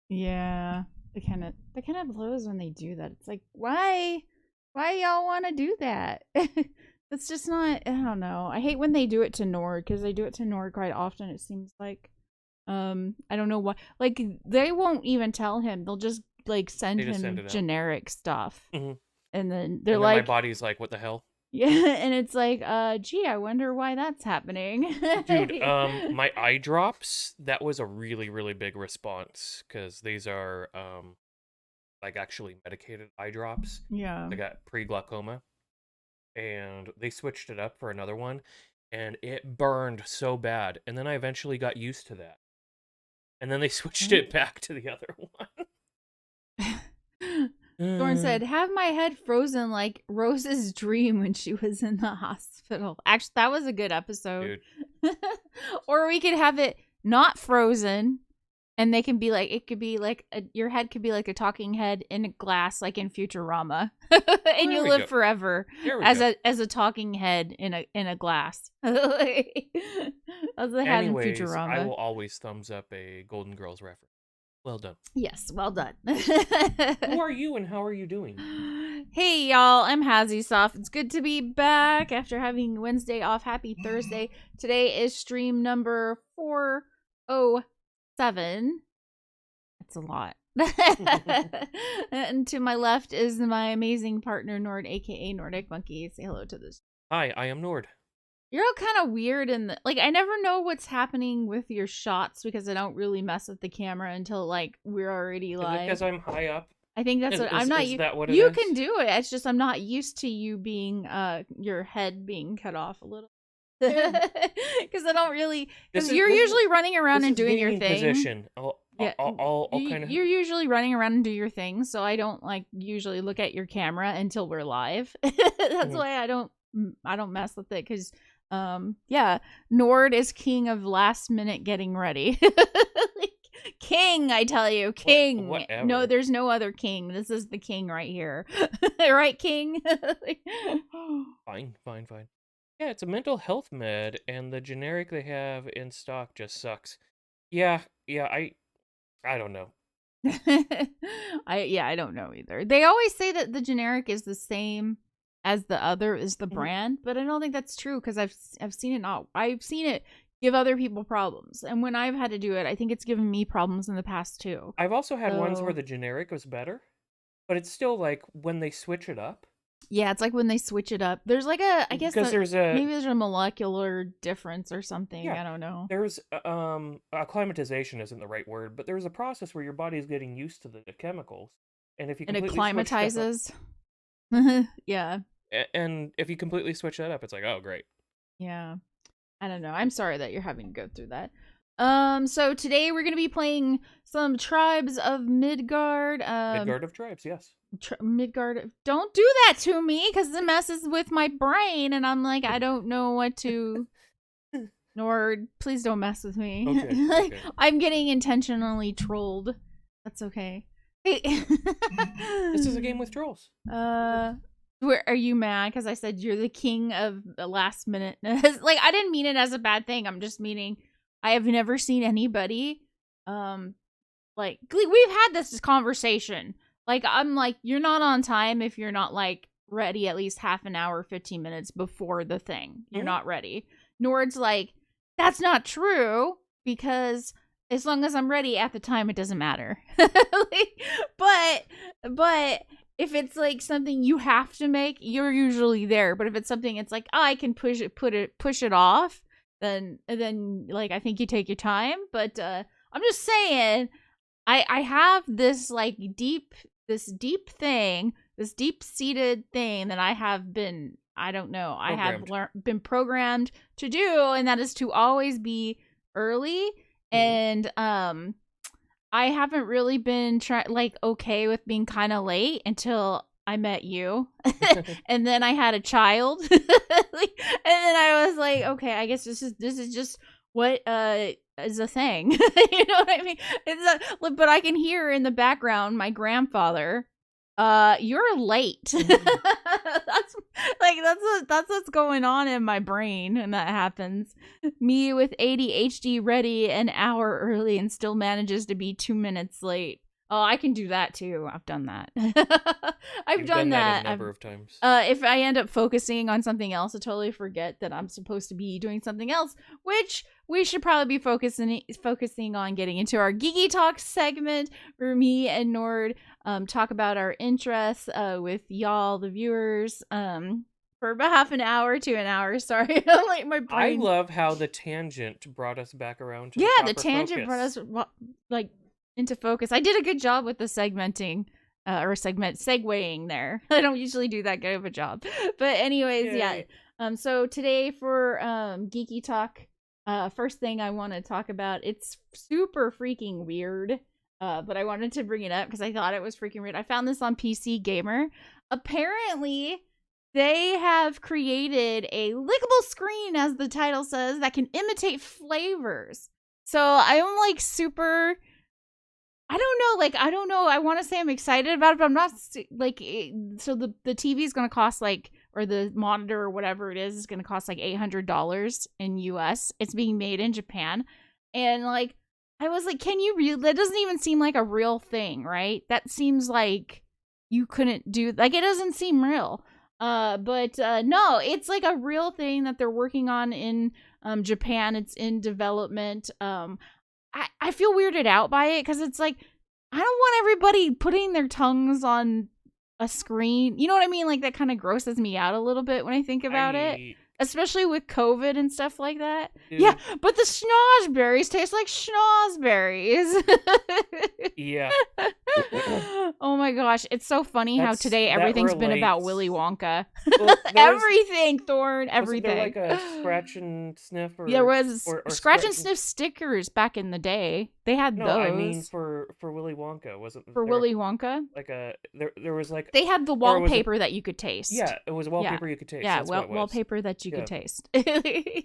Yeah. That kind of blows when they do that. It's like, why y'all want to do that? It's just not. I don't know. I hate when they do it to Nord because they do it to Nord quite often. It seems like. I don't know why. Like they won't even tell him. They'll just like send him generic stuff, and then they're my body's like, what the hell? Yeah, and it's like, gee, I wonder why that's happening. Dude, my eye drops, that was a really, really big response, because these are, like, actually medicated eye drops. Yeah. I got pre-glaucoma, and they switched it up for another one, and it burned so bad, and then I eventually got used to that. And then they switched it back to the other one. Thorn said, have my head frozen like Rose's dream when she was in the hospital. Actually, that was a good episode. Or we could have it not frozen, and they can be like, it could be like, your head could be like a talking head in a glass, like in Futurama. And you live forever as a talking head in a glass. That's the head in Futurama. I will always thumbs up a Golden Girls reference. Well done. Yes, well done. Who are you and how are you doing? Hey, y'all. I'm Hazziesof. It's good to be back after having Wednesday off. Happy Thursday. Today is stream number 407. That's a lot. And to my left is my amazing partner, Nord, a.k.a. Nordicmonkey. Say hello to this. Hi, I am Nord. You're all kind of weird in the, like, I never know what's happening with your shots because I don't really mess with the camera until, like, we're already live. Because I'm high up? I think that's what, I'm not, is that what it you is? can do it. It's just I'm not used to you being, your head being cut off a little. Because I don't really, because you're usually running around and doing your thing. Position. I'll kind of. You're usually running around and do your thing, so I don't, like, usually look at your camera until we're live. That's why I don't mess with it, because yeah, Nord is king of last minute getting ready. Like, king, I tell you, king. Whatever. No, there's no other king. This is the king right here. Right, king? Fine. Yeah, it's a mental health med, and the generic they have in stock just sucks. Yeah, I don't know. I don't know either. They always say that the generic is the same as the other is the brand, but I don't think that's true because I've seen it not. I've seen it give other people problems, and when I've had to do it, I think it's given me problems in the past too. I've also had ones where the generic was better, but it's still like when they switch it up. Yeah, it's like when they switch it up. There's like a, I guess because maybe there's a molecular difference or something. Yeah, I don't know. There's acclimatization isn't the right word, but there's a process where your body is getting used to the chemicals, and if you and it acclimatizes. Yeah. And if you completely switch that up, it's like, oh, great. Yeah. I don't know. I'm sorry that you're having to go through that. So today we're going to be playing some Tribes of Midgard. Midgard of Tribes, yes. Midgard. Don't do that to me because it messes with my brain and I'm like, I don't know what to... Nord, please don't mess with me. Okay. I'm getting intentionally trolled. That's okay. Hey. This is a game with trolls. Where are you mad? Because I said you're the king of the last minute. Like, I didn't mean it as a bad thing. I'm just meaning I have never seen anybody. Like, we've had this conversation. Like, I'm like, you're not on time if you're not, like, ready at least half an hour, 15 minutes before the thing. You're not ready. Nord's like, that's not true because as long as I'm ready at the time, it doesn't matter. But if it's like something you have to make, you're usually there. But if it's something it's like, oh, I can push it off, then like I think you take your time. But I'm just saying, I have this like deep seated thing that I have been, I don't know, I have been programmed to do, and that is to always be early. And I haven't really been okay with being kind of late until I met you. And then I had a child. And then I was like, okay, I guess this is just what is a thing. You know what I mean? But I can hear in the background my grandfather You're late. That's what's going on in my brain when that happens. Me with ADHD ready an hour early and still manages to be 2 minutes late. Oh, I can do that too. I've done that. I've done that a number of times. If I end up focusing on something else, I totally forget that I'm supposed to be doing something else, which we should probably be focusing on getting into our Geeky Talk segment where me and Nord talk about our interests with y'all, the viewers, for about half an hour to an hour. Sorry, like my brain. I love how the tangent brought us back around to the tangent brought us like into focus. I did a good job with the segmenting. Segueing there. I don't usually do that good of a job. But anyways, Yay. yeah. So today for Geeky Talk, first thing I want to talk about, it's super freaking weird. But I wanted to bring it up because I thought it was freaking weird. I found this on PC Gamer. Apparently, they have created a lickable screen, as the title says, that can imitate flavors. So I'm like super... I don't know. I want to say I'm excited about it, but I'm not like, so the TV is going to cost like, or the monitor or whatever it is going to cost like $800 in US. It's being made in Japan. And like, I was like, can you really, that doesn't even seem like a real thing, right? That seems like you couldn't do, like, it doesn't seem real. But no, it's like a real thing that they're working on in Japan. It's in development. I feel weirded out by it because it's like, I don't want everybody putting their tongues on a screen. You know what I mean? Like, that kind of grosses me out a little bit when I think about it. Especially with COVID and stuff like that. Dude. Yeah, but the schnozberries taste like schnozberries. Yeah. Oh my gosh, it's so funny how today everything's been about Willy Wonka. Well, everything, Thorn, everything. Was there like a scratch and sniff? Or, there was or scratch and sniff stickers back in the day. They had those. I mean for Willy Wonka, wasn't for Willy Wonka? Like there was like they had the wallpaper that you could taste. Yeah, it was wallpaper you could taste. Yeah, wallpaper that you could taste.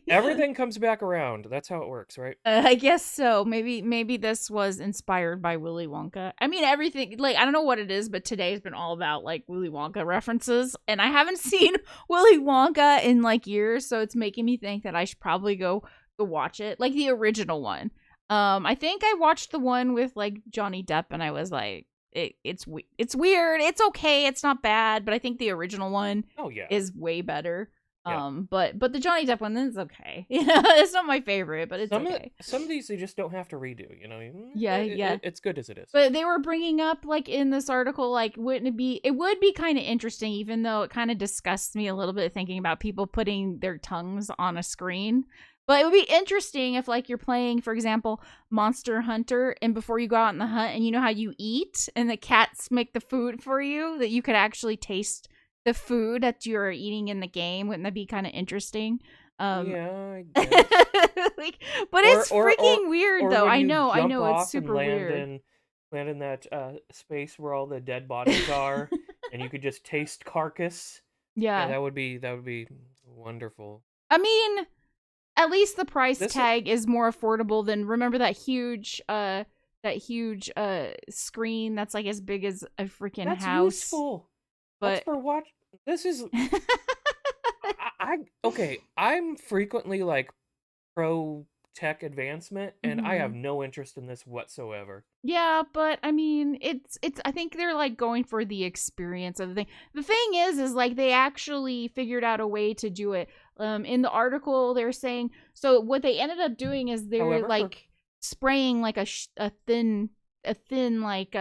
Everything comes back around. That's how it works, right? I guess so. Maybe this was inspired by Willy Wonka. I mean, everything, like, I don't know what it is, but today's been all about like Willy Wonka references, and I haven't seen Willy Wonka in like years, so it's making me think that I should probably go watch it, like the original one. I think I watched the one with like Johnny Depp, and I was like, it's weird. It's okay. It's not bad, but I think the original one is way better. Yeah. But the Johnny Depp one is okay. It's not my favorite, but it's okay. Some of these they just don't have to redo, you know. Yeah. It's good as it is. But they were bringing up like in this article, like, it would be kind of interesting, even though it kind of disgusts me a little bit thinking about people putting their tongues on a screen. But it would be interesting if, like, you're playing, for example, Monster Hunter, and before you go out on the hunt, and you know how you eat, and the cats make the food for you, that you could actually taste the food that you're eating in the game. Wouldn't that be kind of interesting? Yeah, I guess. Like, but it's freaking weird, though. I know, it's super weird. Land in that space where all the dead bodies are, and you could just taste carcass. Yeah, that would be wonderful. I mean, at least the price tag is more affordable than, remember that huge screen that's like as big as a freaking house. That's useful. But that's for watch. This is I'm frequently like pro tech advancement, and I have no interest in this whatsoever. Yeah, but I mean, it's I think they're like going for the experience of the thing. The thing is like they actually figured out a way to do it. In the article they're saying, so what they ended up doing is they're like spraying like a thin like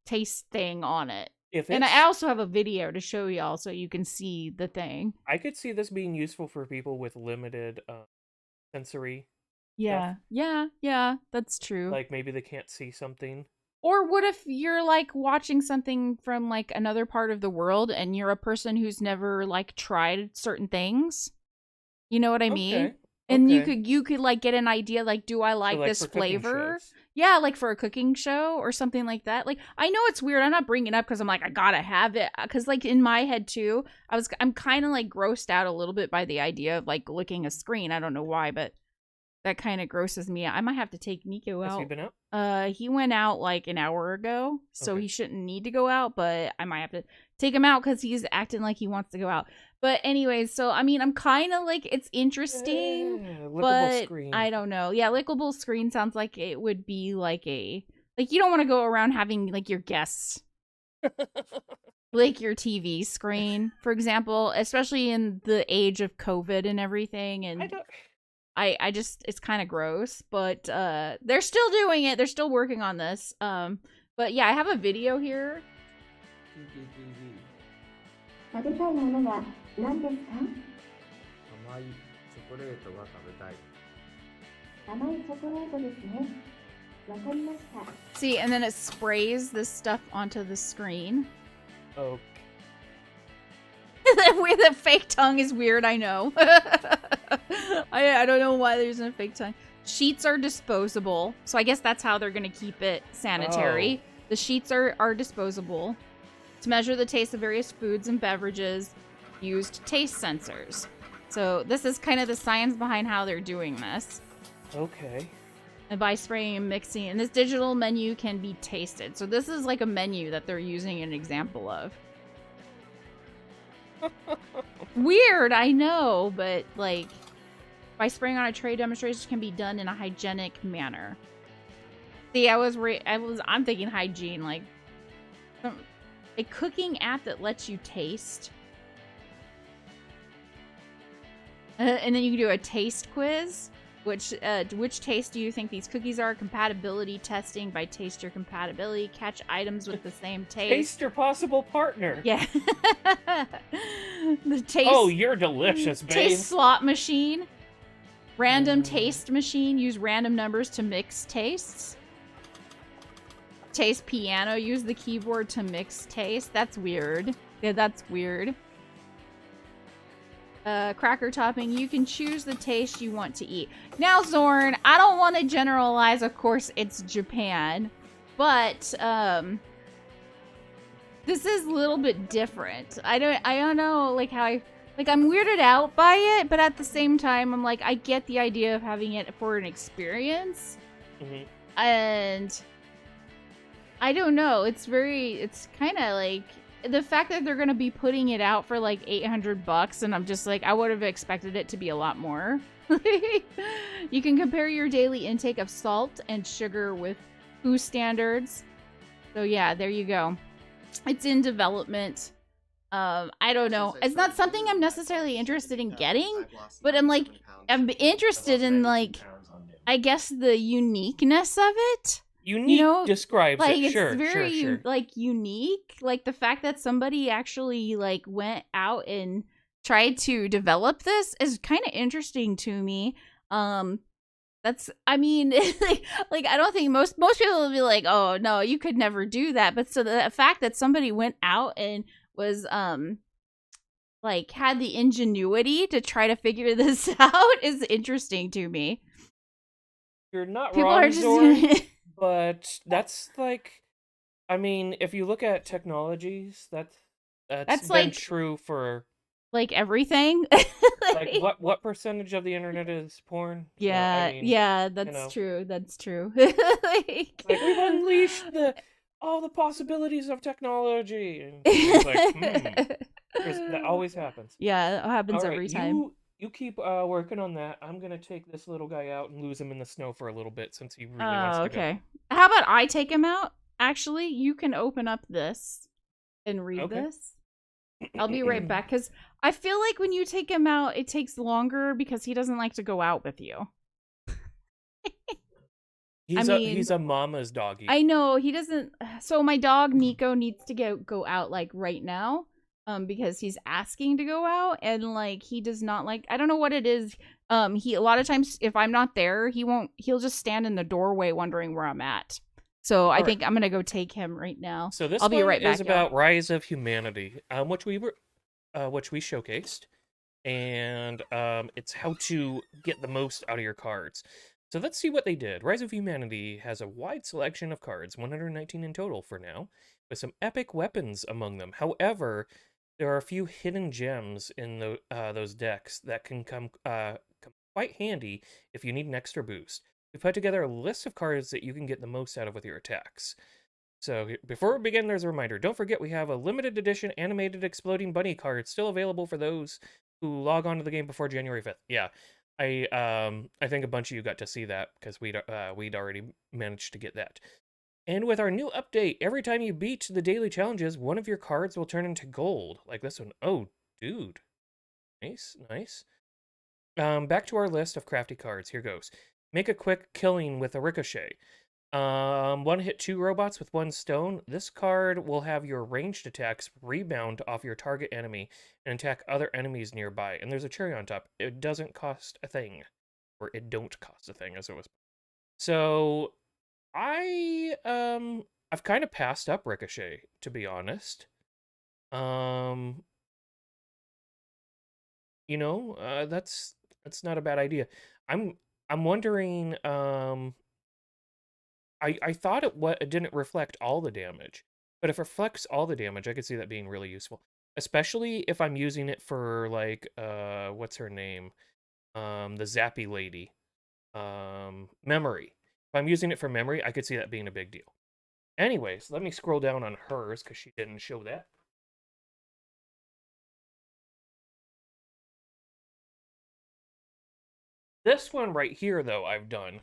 taste thing on it. And I also have a video to show y'all so you can see the thing. I could see this being useful for people with limited sensory. Yeah. stuff. Yeah, that's true. Like maybe they can't see something. Or what if you're like watching something from like another part of the world and you're a person who's never like tried certain things? You know what I mean? And you could like get an idea, like, do I like this flavor? Yeah, like for a cooking show or something like that. Like, I know it's weird. I'm not bringing it up because I'm like, I gotta have it. Because like in my head too, I'm kind of like grossed out a little bit by the idea of like licking a screen. I don't know why, but that kind of grosses me out. I might have to take Nico Has out. he been out? He went out like an hour ago, so Okay. he shouldn't need to go out, but I might have to take him out because he's acting like he wants to go out. But anyways, so I mean, I'm kind of like, it's interesting, Lickable but screen. I don't know. Yeah, lickable screen sounds like it would be like you don't want to go around having like your guests like your TV screen, for example, especially in the age of COVID and everything. And I just, it's kind of gross, but they're still doing it. They're still working on this. But yeah, I have a video here. 食べたいものは何ですか？甘いチョコレートが食べたい。甘いチョコレートですね。わかりました。 See, and then it sprays this stuff onto the screen. Okay. The fake tongue is weird, I know. I don't know why there's a fake tongue. Sheets are disposable, so I guess that's how they're going to keep it sanitary. Oh. The sheets are disposable. To measure the taste of various foods and beverages, used taste sensors. So this is kind of the science behind how they're doing this. Okay. And by spraying and mixing, and this digital menu can be tasted. So this is like a menu that they're using an example of. Weird, I know, but like, by spraying on a tray, demonstrations can be done in a hygienic manner. See, I'm thinking hygiene, like a cooking app that lets you taste. And then you can do a taste quiz. Which taste do you think these cookies are? Compatibility testing by taste your compatibility. Catch items with the same taste. Taste your possible partner. Yeah. The taste. Oh, you're delicious, babe. Taste slot machine. Random taste machine. Use random numbers to mix tastes. Taste piano. Use the keyboard to mix taste. That's weird. Yeah, that's weird. Cracker topping. You can choose the taste you want to eat. Now, Zorn, I don't want to generalize. Of course, it's Japan. But, this is a little bit different. I don't know, like, how I'm weirded out by it, but at the same time, I'm like, I get the idea of having it for an experience. Mm-hmm. And I don't know. It's kind of like, the fact that they're going to be putting it out for like $800, and I'm just like, I would have expected it to be a lot more. You can compare your daily intake of salt and sugar with WHO standards. So yeah, there you go. It's in development. I don't know. It's not something I'm necessarily interested in getting, but I'm like, I'm interested in like, I guess the uniqueness of it. Unique describes like, it. Sure, it's very sure. like unique. Like the fact that somebody actually like went out and tried to develop this is kind of interesting to me. That's, I mean, like I don't think most people will be like, oh no, you could never do that. But so the fact that somebody went out and was like had the ingenuity to try to figure this out is interesting to me. You're not People wrong, are just Zorn, but that's like, I mean, if you look at technologies, that's been like true for like everything. like what percentage of the internet is porn? Yeah, I mean, yeah, that's you know. true. That's true. Like we've unleashed all the possibilities of technology. And it's like, that always happens. Yeah, it happens All right, every time. You keep working on that. I'm gonna take this little guy out and lose him in the snow for a little bit since he really wants to go. Okay. How about I take him out? Actually, you can open up this and read this. I'll be right back, because I feel like when you take him out, it takes longer because he doesn't like to go out with you. He's a mama's doggy. I know, he doesn't. So my dog, Nico, needs to go out, like, right now. Because he's asking to go out, and like he does not like, I don't know what it is. He, a lot of times if I'm not there, he'll just stand in the doorway wondering where I'm at. So I think I'm gonna go take him right now. So this I'll be right back, is about Rise of Humanity, which we showcased, and it's how to get the most out of your cards. So let's see what they did. Rise of Humanity has a wide selection of cards, 119 in total for now, with some epic weapons among them. However, there are a few hidden gems in those decks that can come quite handy if you need an extra boost. We put together a list of cards that you can get the most out of with your attacks. So before we begin, there's a reminder. Don't forget we have a limited edition animated exploding bunny card still available for those who log on to the game before January 5th. Yeah, I think a bunch of you got to see that because we'd already managed to get that. And with our new update, every time you beat the daily challenges, one of your cards will turn into gold, like this one. Oh, dude. Nice, nice. Back to our list of crafty cards. Here goes. Make a quick killing with a ricochet. One hit 2 robots with 1 stone. This card will have your ranged attacks rebound off your target enemy and attack other enemies nearby. And there's a cherry on top. It doesn't cost a thing. Or it don't cost a thing, as it was. So I've kind of passed up Ricochet, to be honest. That's not a bad idea. I'm wondering, I thought it didn't reflect all the damage, but if it reflects all the damage, I could see that being really useful, especially if I'm using it for like what's her name, the Zappy lady, Memory. If I'm using it for Memory, I could see that being a big deal. Anyways, let me scroll down on hers because she didn't show that. This one right here, though, I've done.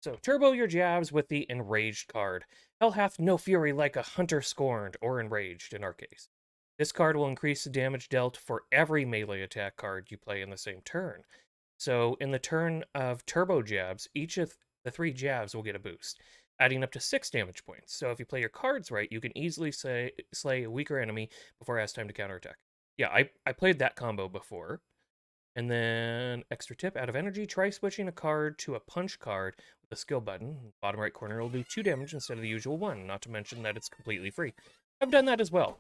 So, turbo your jabs with the Enraged card. Hell hath no fury like a hunter scorned, or enraged in our case. This card will increase the damage dealt for every melee attack card you play in the same turn. So, in the turn of turbo jabs, each of the 3 jabs will get a boost, adding up to 6 damage points. So, if you play your cards right, you can easily slay a weaker enemy before it has time to counterattack. Yeah, I played that combo before. And then, extra tip, out of energy, try switching a card to a punch card with the skill button. Bottom right corner will do 2 damage instead of the usual 1, not to mention that it's completely free. I've done that as well.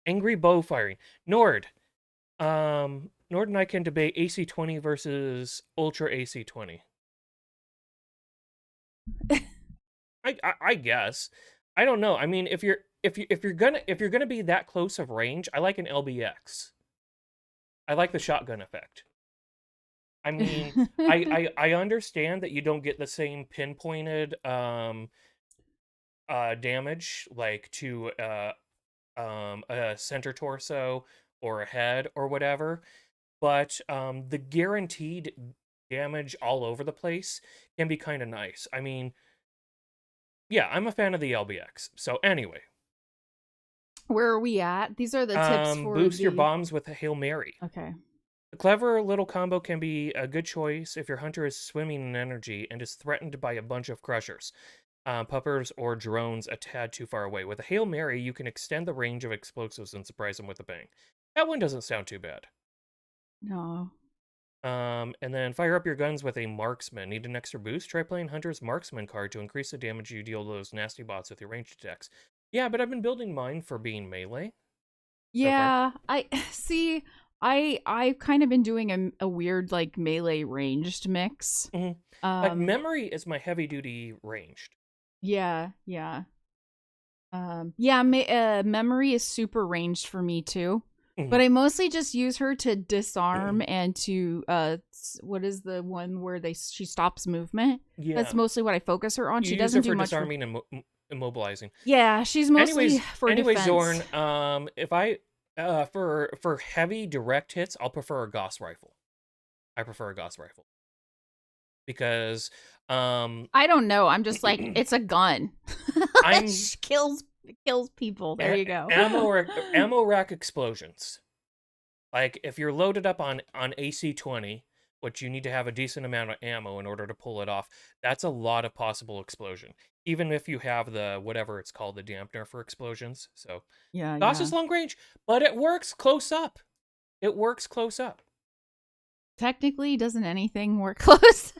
Angry bow firing. Nord and I can debate AC20 versus Ultra AC20. I guess. I don't know. I mean, if you're gonna be that close of range, I like an LBX. I like the shotgun effect. I mean, I understand that you don't get the same pinpointed damage like to a center torso or a head or whatever, but the guaranteed damage all over the place can be kind of nice. I mean, yeah, I'm a fan of the LBX. So anyway, Where are we at? These are the tips for boost your bombs with a Hail Mary. Okay. A clever little combo can be a good choice if your hunter is swimming in energy and is threatened by a bunch of crushers, puppers, or drones a tad too far away. With a Hail Mary, you can extend the range of explosives and surprise them with a bang. That one doesn't sound too bad. No. And then fire up your guns with a Marksman. Need an extra boost? Try playing Hunter's Marksman card to increase the damage you deal to those nasty bots with your ranged attacks. Yeah, but I've been building mine for being melee. Yeah, I see. I've kind of been doing a weird like melee ranged mix. Mm-hmm. Like Memory is my heavy duty ranged. Yeah. Memory is super ranged for me too. Mm-hmm. But I mostly just use her to disarm and to what is the one where she stops movement? Yeah. That's mostly what I focus her on. She doesn't do much disarming and immobilizing. Yeah, she's mostly for defense. Zorn, if I for heavy direct hits, I'll prefer a Gauss rifle. I prefer a Gauss rifle. Because I don't know. I'm just like, it's a gun. It kills people. There you go. Ammo rack explosions. Like if you're loaded up on AC20, which you need to have a decent amount of ammo in order to pull it off, that's a lot of possible explosion. Even if you have the whatever it's called, the dampener for explosions. So yeah, Gauss is long range, but it works close up. Technically, doesn't anything work close?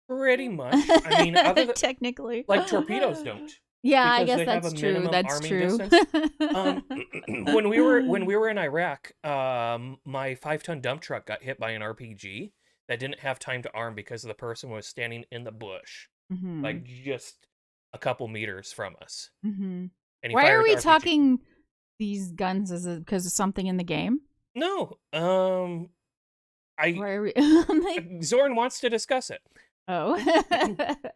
Pretty much. I mean, other than, technically, like torpedoes don't. Yeah, I guess that's true. That's true. When we were in Iraq, my 5-ton dump truck got hit by an RPG that didn't have time to arm because the person was standing in the bush, like just a couple meters from us. Mm-hmm. And why are we talking these guns? Is it because of something in the game? No. Why are we? I'm like, Zorn wants to discuss it. oh.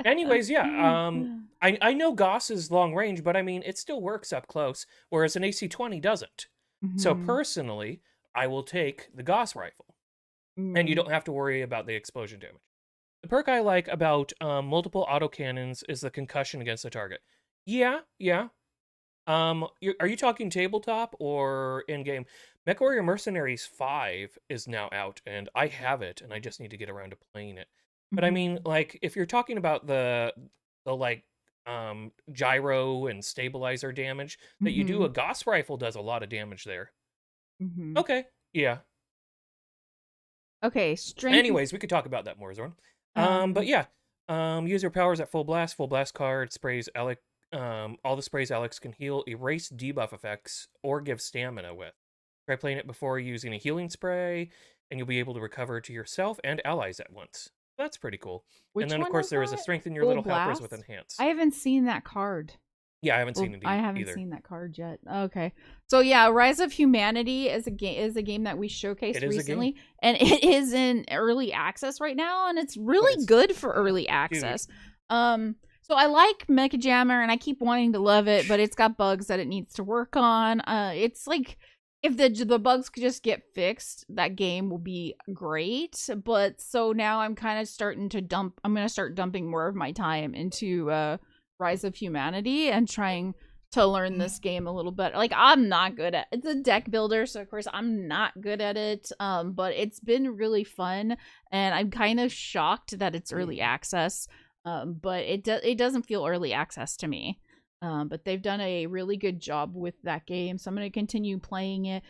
Anyways, yeah. I know Goss is long range, but I mean it still works up close, whereas an AC-20 doesn't. So Mhm. personally, I will take the Goss rifle, and you Mm. don't have to worry about the explosion damage. The perk I like about multiple autocannons is the concussion against the target. Yeah, yeah. Are you talking tabletop or in game? MechWarrior Mercenaries 5 is now out, and I have it, and I just need to get around to playing it. But I mean, Mhm. like, if you're talking about the like gyro and stabilizer damage that you do, a Mhm. Gauss rifle does a lot of damage there. Mhm. Okay, yeah. Okay, strength. Anyways, we could talk about that more, Zorn. But Um. yeah, user powers at full blast card sprays Alec. All the sprays Alex can heal, erase debuff effects, or give stamina with. Try playing it before using a healing spray, and you'll be able to recover to yourself and allies at once. That's pretty cool. And Which then, of one course, is there is a that? strengthen your Full little helpers with blast. enhance. I haven't seen that card. Yeah, I haven't Well, seen it I haven't either. seen that card yet. Okay. So yeah, Rise of Humanity is a game that we It showcased is a game. recently, and it is in early access right now, and it's really it's- good for early access. So I like Mecha Jammer, and I keep wanting to love it, but it's got bugs that it needs to work on. It's like if the bugs could just get fixed, that game will be great. But so now I'm kind of starting to dump. I'm gonna start dumping more of my time into Rise of Humanity and trying to learn this game a little bit. Like I'm not good at it's a deck builder, so of course I'm not good at it. But it's been really fun, and I'm kind of shocked that it's early access. But it doesn't feel early access to me. But they've done a really good job with that game, so I'm gonna continue playing it.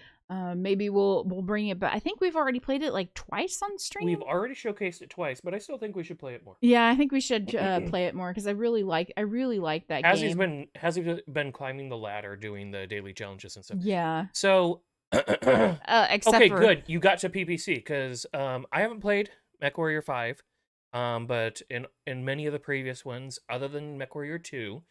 Maybe we'll bring it back. I think we've already played it like twice on stream. We've already showcased it twice, but I still think we should play it more. Yeah, I think we should play it more because I really like that game. Hazzie's been climbing the ladder doing the daily challenges and stuff. Yeah. So Except okay, for good. You got to PPC because I haven't played MechWarrior 5, but in many of the previous ones, other than MechWarrior 2,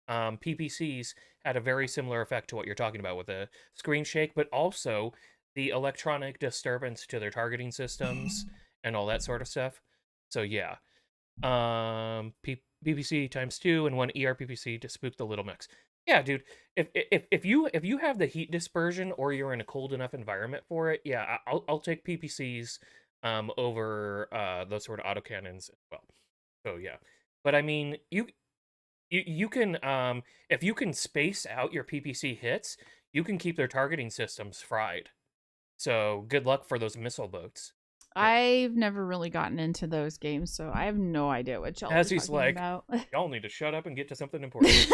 PPCs had a very similar effect to what you're talking about with the screen shake, but also the electronic disturbance to their targeting systems and all that sort of stuff. So yeah, PPC times 2 and one ERPPC to spook the little mechs. Yeah, dude. If you have the heat dispersion or you're in a cold enough environment for it, yeah, I'll take PPCs over those sort of autocannons as well. So yeah. But I mean, you can if you can space out your PPC hits, you can keep their targeting systems fried. So good luck for those missile boats. I've never really gotten into those games, so I have no idea what y'all are As he's talking like, about. y'all need to shut up and get to something important.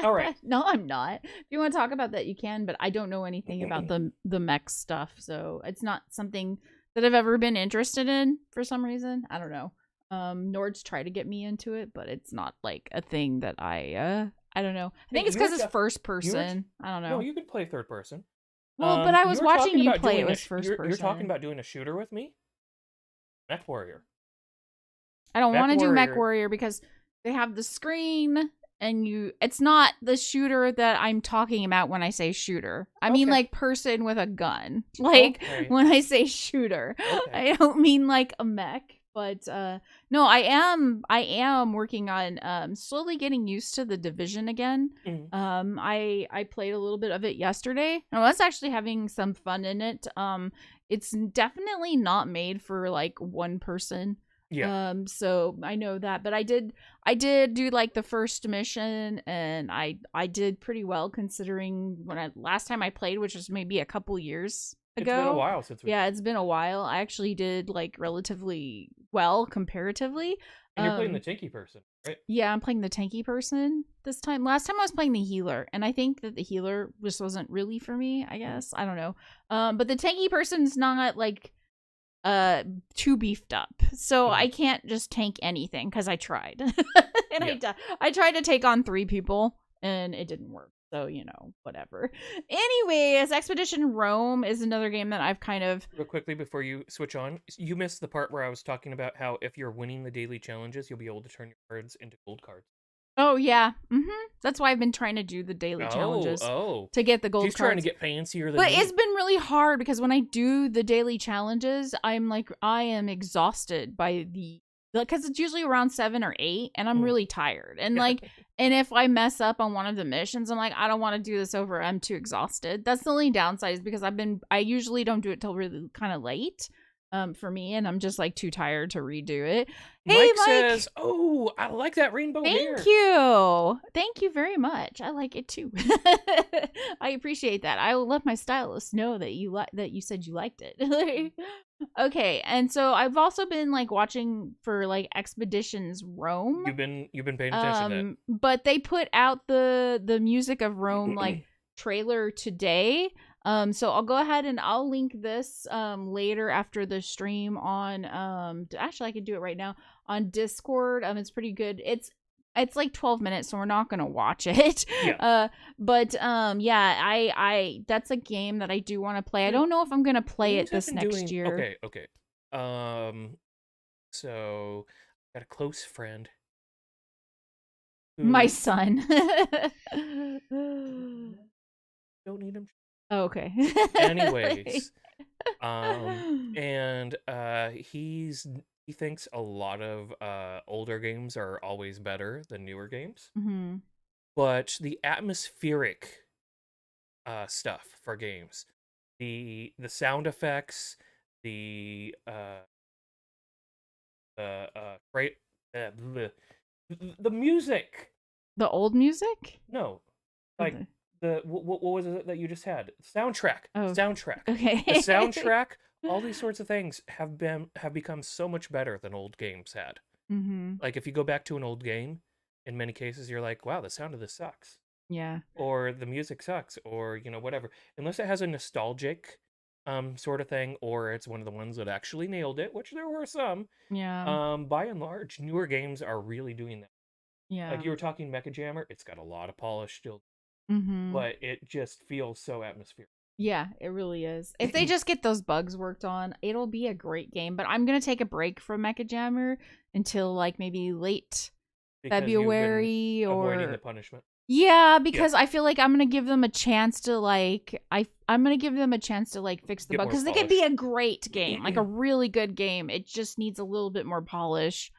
All right. No, I'm not. If you want to talk about that, you can, but I don't know anything about the mech stuff, so it's not something that I've ever been interested in for some reason. I don't know. Nord's tried to get me into it, but it's not like a thing that I don't know. I think it's because it's first person. I don't know. No, you could play third person. Well, but I was watching you play it doing was first person. You're talking about doing a shooter with me? MechWarrior. I don't want to do MechWarrior. MechWarrior because they have the screen and it's not the shooter that I'm talking about when I say shooter. I mean Okay. like person with a gun. Like Okay. when I say shooter. Okay. I don't mean like a mech. But no, I am working on slowly getting used to the Division again. Mhm. I played a little bit of it yesterday. And I was actually having some fun in it. It's definitely not made for like one person. Yeah. So I know that, but I did do like the first mission, and I did pretty well considering when last time I played, which was maybe a couple years ago. It's been a while since we. Yeah, it's been a while. I actually did like relatively well comparatively. And you're playing the tanky person, right? Yeah, I'm playing the tanky person this time. Last time I was playing the healer, and I think that the healer just wasn't really for me, I guess. I don't know. But the tanky person's not like too beefed up. So I can't just tank anything because I tried. And I tried to take on 3 people and it didn't work. So, whatever. Anyways, Expedition Rome is another game that I've kind of... Real quickly before you switch on, you missed the part where I was talking about how if you're winning the daily challenges, you'll be able to turn your cards into gold cards. Oh yeah. That's why I've been trying to do the daily challenges to get the gold She's cards. trying to get fancier than But me. it's been really hard because when I do the daily challenges, I am exhausted by because it's usually around 7 or 8 and I'm really tired. And and if I mess up on one of the missions, I'm like, I don't want to do this over. I'm too exhausted. That's the only downside is because I usually don't do it till really kind of late. For me, and I'm just like too tired to redo it. Hey, Mike says, "Oh, I like that rainbow hair." Thank you very much. I like it too. I appreciate that. I will let my stylist know that you said you liked it. Okay, and so I've also been like watching for like Expeditions Rome. You've been paying attention to that. But they put out the music of Rome like trailer today. So I'll go ahead and I'll link this later after the stream on actually I could do it right now on Discord. It's pretty good. It's like 12 minutes, so we're not gonna watch it. Yeah. But yeah, I that's a game that I do want to play. I don't know if I'm gonna play it this next year. Okay. So I got a close friend. My son. Don't need him. Oh, okay. Anyways, and he thinks a lot of older games are always better than newer games. Mm-hmm. But the atmospheric stuff for games, the sound effects, the music. The old music? No, like what was it that you just had? Soundtrack. Oh, soundtrack. Okay. The soundtrack. All these sorts of things have become so much better than old games had. Mm-hmm. Like if you go back to an old game, in many cases you're like, wow, the sound of this sucks. Yeah. Or the music sucks, or whatever. Unless it has a nostalgic sort of thing, or it's one of the ones that actually nailed it, which there were some. Yeah. By and large, newer games are really doing that. Yeah. Like you were talking Mecha Jammer, it's got a lot of polish still, but it just feels so atmospheric. Yeah, it really is. If they just get those bugs worked on, it'll be a great game. But I'm gonna take a break from Mecha Jammer until like maybe late February or avoiding the punishment. Yeah, because I feel like I'm gonna give them a chance to like I'm gonna give them a chance to like fix the Get bug more because they could be a great game, like a really good game. It just needs a little bit more polish,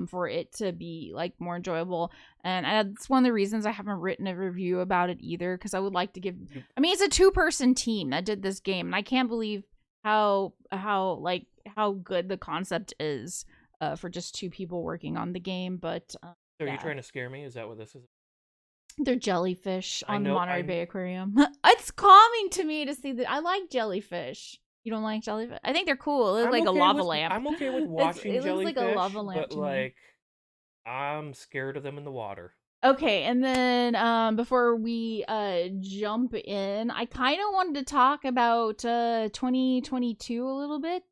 for it to be like more enjoyable. And that's one of the reasons I haven't written a review about it either, because I would like to give. I mean, it's a 2-person team that did this game, and I can't believe how good the concept is for just 2 people working on the game. But so are you trying to scare me? Is that what this is? They're jellyfish on the Monterey Bay Aquarium. It's calming to me to see that. I like jellyfish. You don't like jellyfish? I think they're cool. They look like a lava lamp. I'm okay with watching jellyfish. It looks like a lava lamp but to me. like, I'm scared of them in the water. Okay, and then before we jump in, I kind of wanted to talk about 2022 a little bit,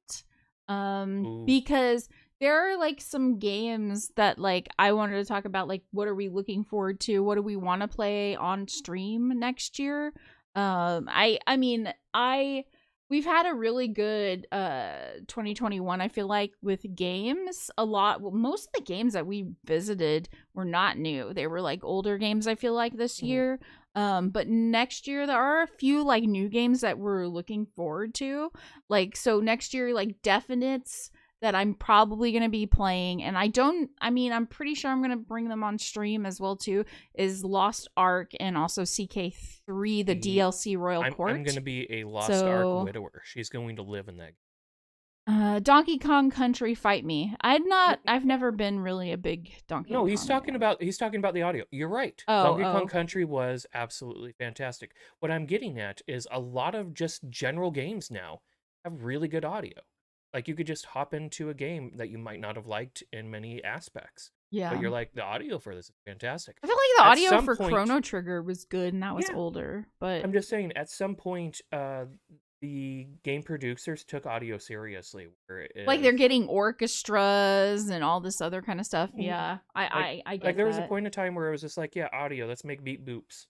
because there are like some games that like I wanted to talk about, like what are we looking forward to? What do we want to play on stream next year? We've had a really good 2021, I feel like, with games. Most of the games that we visited were not new. They were like older games, I feel like, this year. But next year there are a few like new games that we're looking forward to. Like, so next year, like definites that I'm probably going to be playing, and I'm pretty sure I'm going to bring them on stream as well too, is Lost Ark and also CK3, the DLC Royal Court. I'm going to be a Lost Ark widower. She's going to live in that. Donkey Kong Country Fight Me. I've never been really a big Donkey Kong. No, he's talking about the audio. You're right. Donkey Kong Country was absolutely fantastic. What I'm getting at is a lot of just general games now have really good audio. Like, you could just hop into a game that you might not have liked in many aspects. Yeah. But you're like, the audio for this is fantastic. I feel like the audio for Chrono Trigger was good, and that was older. But I'm just saying, at some point, the game producers took audio seriously. Like, they're getting orchestras and all this other kind of stuff. Yeah, I get like, there was a point in time where it was just like, yeah, audio, let's make beat boops.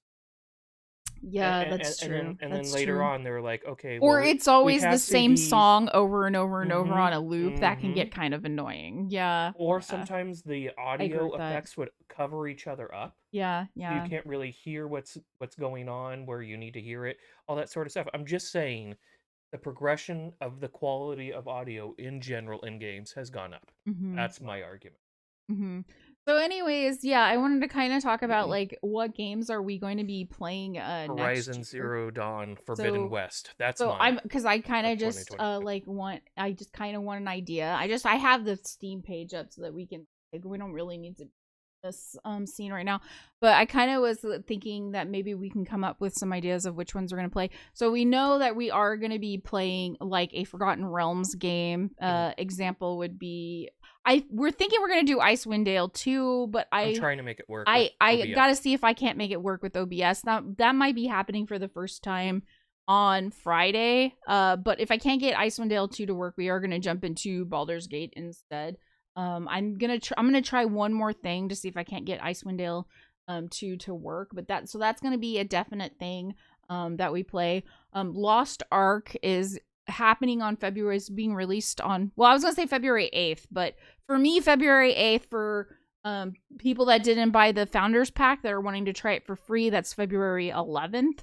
Yeah, that's true. And That's then later true. on, they're like, okay, Or well, it's we always the have same CDs. song over and over and over Mhm, on a loop. That can mhm. get kind of annoying. Yeah. Or Yeah. sometimes the agree audio with that. effects would cover each other up. Yeah. You Yeah. can't really hear what's going on where you need to hear it, all that sort of stuff. I'm just saying the progression of the quality of audio in general in games has gone up. Mm-hmm. That's my argument. Mm-hmm. So anyways, yeah, I wanted to kind of talk about like what games are we going to be playing next Horizon year. Zero Dawn Forbidden So- West. That's So mine. I'm because I kind for of just 2025. I just kind of want an idea. I have the Steam page up so that we can like we don't really need to this scene right now, but I kind of was thinking that maybe we can come up with some ideas of which ones we're gonna play. So we know that we are gonna be playing like a Forgotten Realms game. Example would be we're thinking we're gonna do Icewind Dale too, but I'm trying to make it work. I OBS. gotta see if I can't make it work with OBS. That might be happening for the first time on Friday. But if I can't get Icewind Dale 2 to work, we are gonna jump into Baldur's Gate instead. I'm gonna try one more thing to see if I can't get Icewind Dale 2 to work. But that's gonna be a definite thing that we play. Lost Ark is happening on February. It's being released on I was gonna say February 8th, but for me, February 8th for people that didn't buy the Founders Pack that are wanting to try it for free, that's February 11th.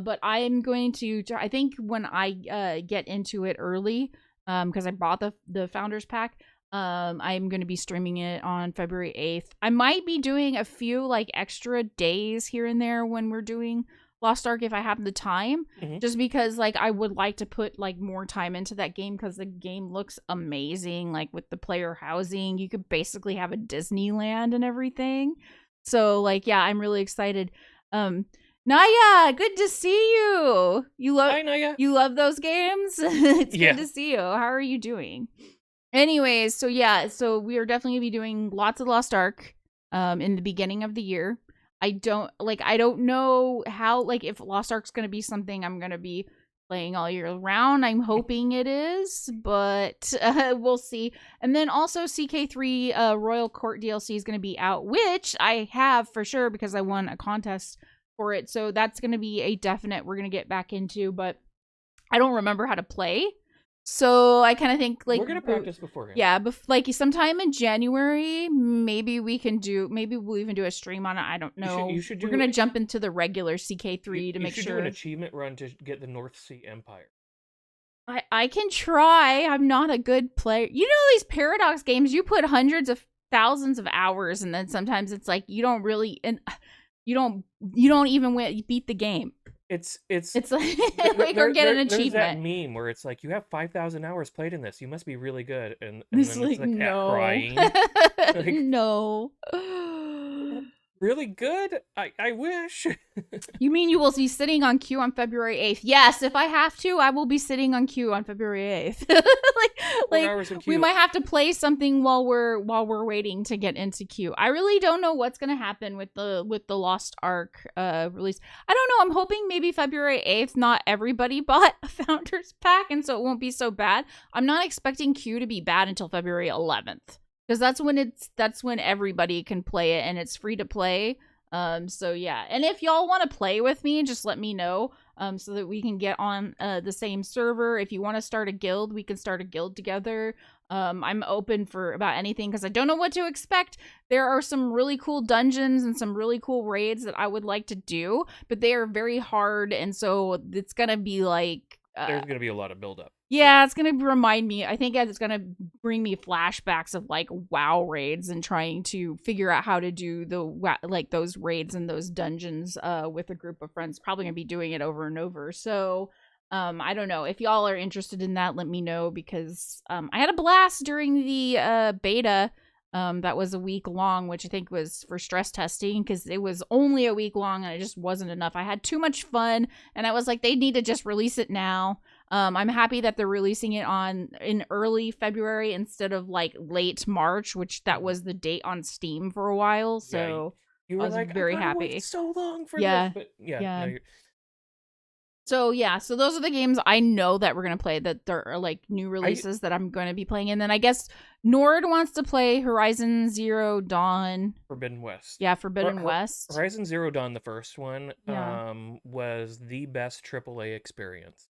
But I am going to, I think when I get into it early, because I bought the Founders Pack, I'm going to be streaming it on February 8th. I might be doing a few like extra days here and there when we're doing Lost Ark if I have the time, just because like I would like to put like more time into that game because the game looks amazing. Like with the player housing, you could basically have a Disneyland and everything. So like yeah, I'm really excited. Naya, good to see you. Hi, Naya. You love those games? It's good to see you. How are you doing? Anyways, so yeah, so we are definitely gonna be doing lots of Lost Ark in the beginning of the year. I don't know how, like, if Lost Ark's gonna be something I'm gonna be playing all year round. I'm hoping it is, but we'll see. And then also CK3 Royal Court DLC is gonna be out, which I have for sure because I won a contest for it. So that's gonna be a definite we're gonna get back into, but I don't remember how to play. So I kind of think like we're gonna practice beforehand. Yeah, but like sometime in January, maybe we'll even do a stream on it. I don't know. We're gonna jump into the regular CK3 to make sure. You should do an achievement run to get the North Sea Empire. I can try. I'm not a good player. You know these Paradox games, you put hundreds of thousands of hours, and then sometimes it's like you don't even beat the game. It's like or get an achievement. There's that meme where it's like you have 5,000 hours played in this. You must be really good, and then it's like, the cat crying. Like, no. Really good? I wish. You mean you will be sitting on queue on February 8th? Yes, if I have to, I will be sitting on queue on February 8th. like we might have to play something while we're waiting to get into queue. I really don't know what's gonna happen with the Lost Ark release. I don't know. I'm hoping maybe February 8th. Not everybody bought a Founders Pack, and so it won't be so bad. I'm not expecting queue to be bad until February 11th. Because that's when everybody can play it and it's free to play. So yeah. And if y'all want to play with me, just let me know. So that we can get on the same server. If you want to start a guild, we can start a guild together. I'm open for about anything because I don't know what to expect. There are some really cool dungeons and some really cool raids that I would like to do, but they are very hard, and so it's gonna be like there's gonna be a lot of buildup. Yeah, it's gonna remind me. I think it's gonna bring me flashbacks of like WoW raids and trying to figure out how to do those raids and those dungeons with a group of friends. Probably gonna be doing it over and over. So I don't know if y'all are interested in that. Let me know because I had a blast during the beta. That was a week long, which I think was for stress testing because it was only a week long and it just wasn't enough. I had too much fun and I was like, they need to just release it now. I'm happy that they're releasing it in early February instead of like late March, which that was the date on Steam for a while. So you were I was very happy. So long for this, but yeah. No, So yeah, so those are the games I know that we're gonna play, that there are like new releases that I'm gonna be playing. And then I guess Nord wants to play Horizon Zero Dawn. Forbidden West. Yeah, Forbidden West. Horizon Zero Dawn, the first one, Yeah. was the best AAA experience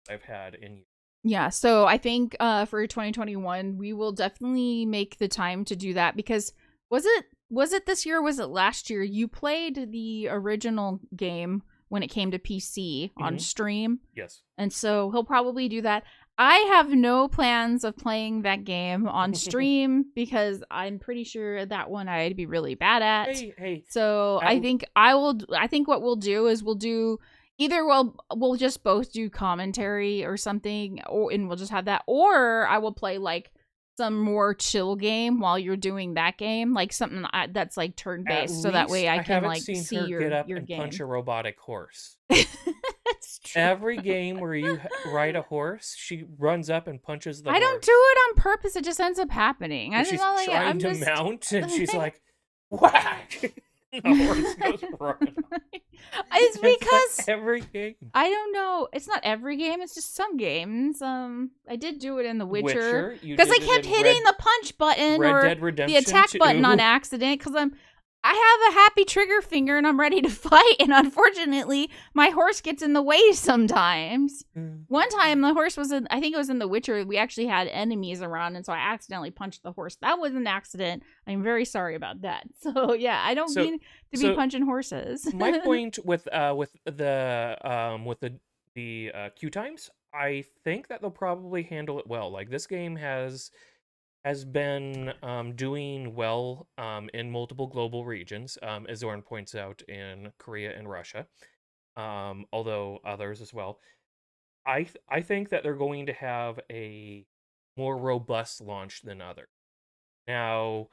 I've had in years. Yeah, so I think for 2021 we will definitely make the time to do that, because was it this year or was it last year you played the original game when it came to PC on stream? Yes. And so he'll probably do that. I have no plans of playing that game on stream because I'm pretty sure that one I'd be really bad at. Hey. So I think what we'll do is either we'll just both do commentary or something, and we'll just have that, or I will play like some more chill game while you're doing that game, like something that's like turn based, so that way I can like see her your get up your and game. punch a robotic horse. That's true. Every game where you ride a horse, she runs up and punches the horse. I don't do it on purpose. It just ends up happening. And she's trying to mount, and she's like, whack! The horse goes running. It's because like every game. I don't know. It's not every game. It's just some games. I did do it in The Witcher because I kept hitting the punch button or the attack button on accident because I have a happy trigger finger and I'm ready to fight, and unfortunately my horse gets in the way sometimes. One time the horse was I think it was in The Witcher, we actually had enemies around, and so I accidentally punched the horse. That was an accident. I'm very sorry about that. So yeah, I don't mean to be punching horses. My point with the queue times, I think that they'll probably handle it well. Like, this game has been doing well in multiple global regions, as Zorn points out, in Korea and Russia, although others as well. I think that they're going to have a more robust launch than others. Now,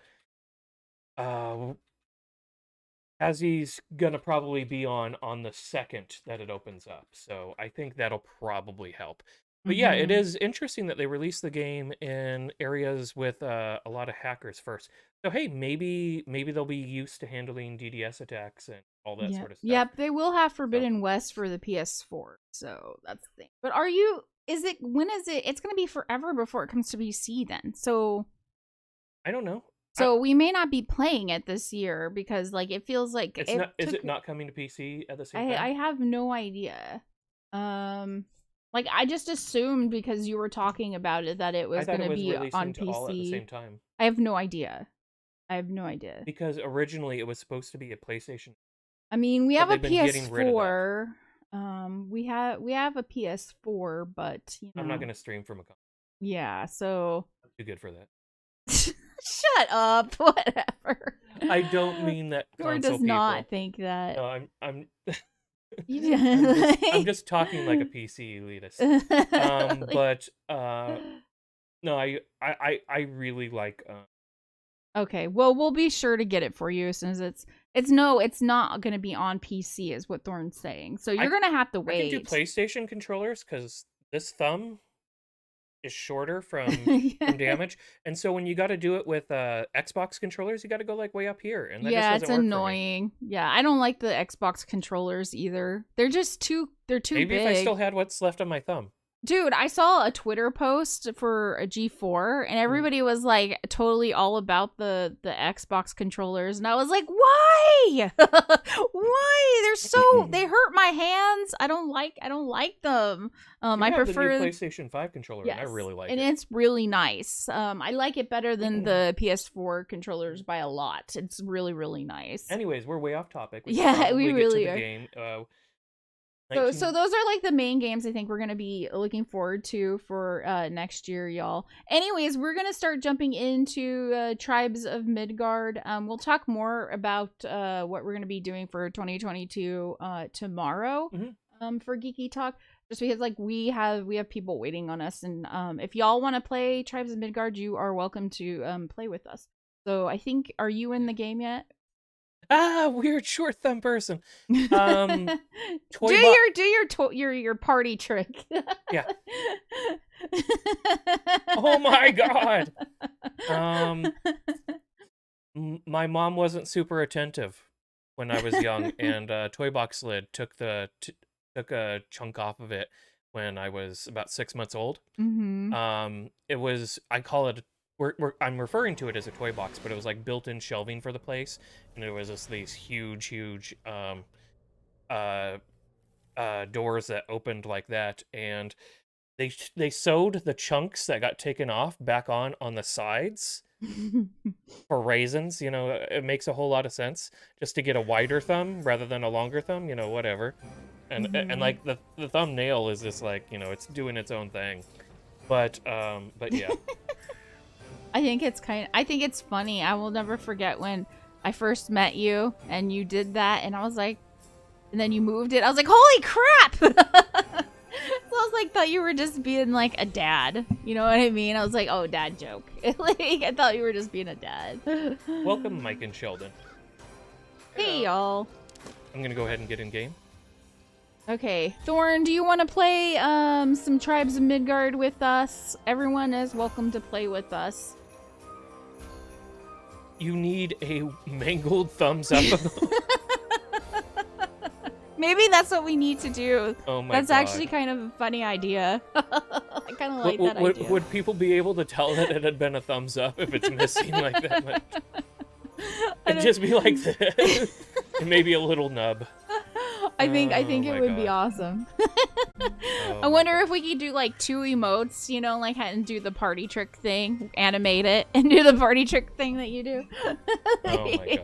Hazzie's gonna probably be on the second that it opens up, so I think that'll probably help. But yeah, it is interesting that they released the game in areas with a lot of hackers first. So hey, maybe they'll be used to handling DDoS attacks and all that sort of stuff. Yep, they will have Forbidden West for the PS4, so that's the thing. But when is it? It's going to be forever before it comes to PC then. So I don't know. So we may not be playing it this year because like it feels like is it not coming to PC at the same time? I have no idea. Like, I just assumed because you were talking about it that it was going to be on PC. All at the same time. I have no idea. Because originally it was supposed to be a PlayStation. I mean, we have a PS4. We have a PS4, but you know, I'm not going to stream from a console. Yeah, so I'm too good for that. Shut up. Whatever. I don't mean that. Or does not think that. No, I'm just talking like a PC elitist. But no, I really like. Okay, well, we'll be sure to get it for you as soon as it's not going to be on PC, is what Thorn's saying. So you're going to have to wait. I can do PlayStation controllers because this thumb is shorter from damage, and so when you got to do it with Xbox controllers, you got to go like way up here, and that just doesn't work annoying. Yeah, I don't like the Xbox controllers either. They're too big. Maybe if I still had what's left on my thumb. Dude, I saw a Twitter post for a G4 and everybody was like totally all about the Xbox controllers, and I was like, why? Why? They hurt my hands. I don't like them. I prefer the new PlayStation 5 controller. Yes, and I really like it. And it's really nice. I like it better than the PS4 controllers by a lot. It's really, really nice. Anyways, we're way off topic. We really are. Game. So those are like the main games I think we're going to be looking forward to for next year, y'all. Anyways, we're going to start jumping into Tribes of Midgard. We'll talk more about what we're going to be doing for 2022 tomorrow for Geeky Talk. Just because like we have people waiting on us, and if y'all want to play Tribes of Midgard, you are welcome to play with us. So I think, are you in the game yet? Weird short thumb person. Do your party trick. Yeah. Oh my god. My mom wasn't super attentive when I was young, and Toy Box Lid took the took a chunk off of it when I was about 6 months old. Mm-hmm. It was, I call it, I'm referring to it as a toy box, but it was like built-in shelving for the place, and it was just these huge uh doors that opened like that, and they sewed the chunks that got taken off back on the sides for raisins. It makes a whole lot of sense just to get a wider thumb rather than a longer thumb. Whatever. And like the thumbnail is just like, it's doing its own thing. But yeah. I think it's funny. I will never forget when I first met you and you did that, and I was like, and then you moved it. I was like, holy crap! So I was like, thought you were just being like a dad. You know what I mean? I was like, oh, dad joke. Like, I thought you were just being a dad. Welcome, Mike and Sheldon. Hey, y'all. I'm gonna go ahead and get in game. Okay, Thorn, do you want to play some Tribes of Midgard with us? Everyone is welcome to play with us. You need a mangled thumbs up. Maybe that's what we need to do. Oh my That's God. actually kind of a funny idea. I kind of like that idea. Would people be able to tell that it had been a thumbs up if it's missing like that much? It'd just be like this. And maybe a little nub. I think Oh it my would be God. awesome. Oh I wonder if we could do like 2 emotes, like and do the party trick thing, animate it, and do the party trick thing that you do. Oh my God.